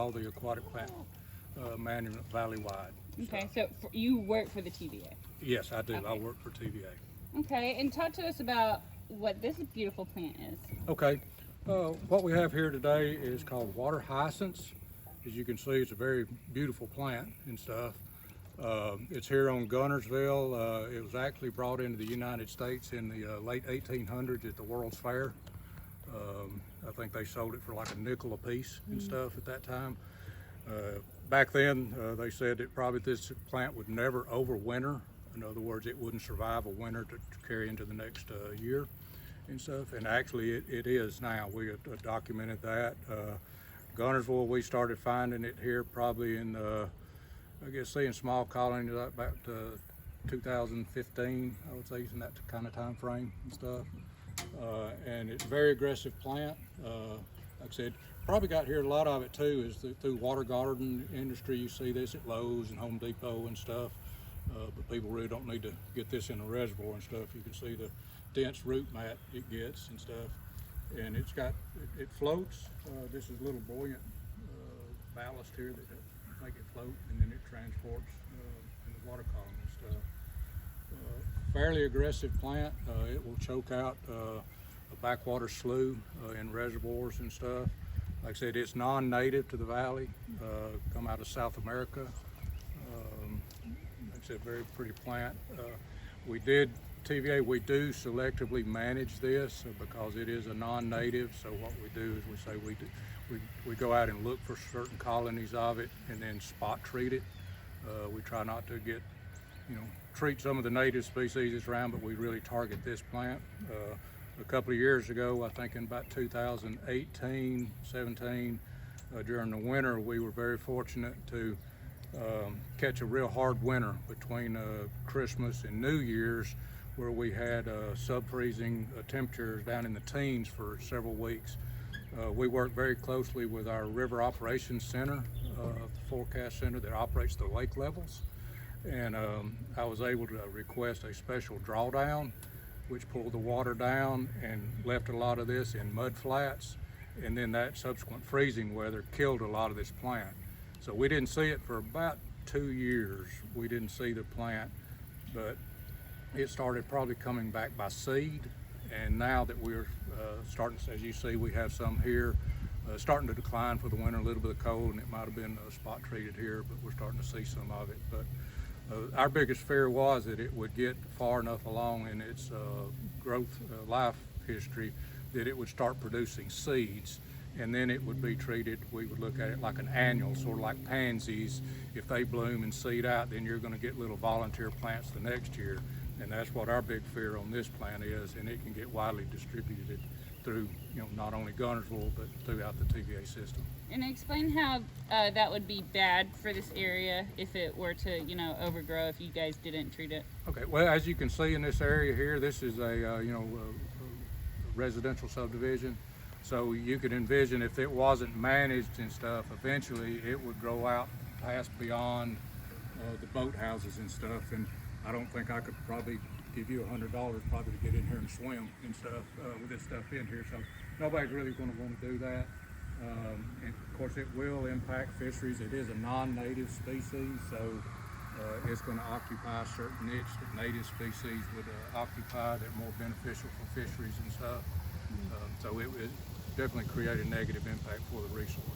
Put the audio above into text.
all the aquatic plant management valley-wide. Okay, so you work for the TVA. Yes, I do. Okay. I work for TVA. Okay, and talk to us about what this beautiful plant is. Okay, what we have here today is called water hyacinths. As you can see, it's a very beautiful plant and stuff. It's here on Guntersville. It was actually brought into the United States in the late 1800s at the World's Fair. I think they sold it for like a nickel a piece and stuff at that time. Back then, they said that probably this plant would never overwinter. In other words, it wouldn't survive a winter to carry into the next year and stuff. And actually, it is now. We documented that. Guntersville, we started finding it here probably in, I guess, seeing small colonies about 2015, I would say, in that kind of time frame and stuff. And it's a very aggressive plant. Like I said, probably got here, a lot of it too is through water garden industry. You see this at Lowe's and Home Depot and stuff, but people really don't need to get this in a reservoir and stuff. You can see the dense root mat it gets and stuff, and it's got, it floats. This is a little buoyant ballast here that make it float, and then it transports in the water column and stuff. Fairly aggressive plant. It will choke out a backwater slough in reservoirs and stuff. Like I said, it's non-native to the valley, come out of South America. Like I said, very pretty plant. TVA, we do selectively manage this because it is a non-native. So what we do is we say we go out and look for certain colonies of it and then spot treat it. We try not to get, treat some of the native species that's around, but we really target this plant. A couple of years ago, I think in about 2018, 17, during the winter, we were very fortunate to catch a real hard winter between Christmas and New Year's, where we had sub-freezing temperatures down in the teens for several weeks. We work very closely with our River Operations Center, forecast center that operates the lake levels. And I was able to request a special drawdown, which pulled the water down and left a lot of this in mud flats. And then that subsequent freezing weather killed a lot of this plant. So we didn't see it for about 2 years. We didn't see the plant, but it started probably coming back by seed. And now that we're starting, as you see, we have some here starting to decline for the winter, a little bit of cold, and it might have been spot treated here, but we're starting to see some of it. But our biggest fear was that it would get far enough along in its growth life history that it would start producing seeds, and then it would be treated. We would look at it like an annual, sort of like pansies. If they bloom and seed out, then you're going to get little volunteer plants the next year, and that's what our big fear on this plant is, and it can get widely distributed through, not only Guntersville, but throughout the TVA system. And explain how that would be bad for this area if it were to, overgrow if you guys didn't treat it. Okay, well, as you can see in this area here, this is a, residential subdivision. So you could envision if it wasn't managed and stuff, eventually it would grow out past beyond the boathouses and stuff. And I don't think I could probably give you $100 probably to get in here and swim and stuff with this stuff in here. So nobody's really going to want to do that. And of course it will impact fisheries. It is a non-native species, so it's going to occupy a certain niche that native species would occupy that are more beneficial for fisheries and stuff. So it would definitely create a negative impact for the resource.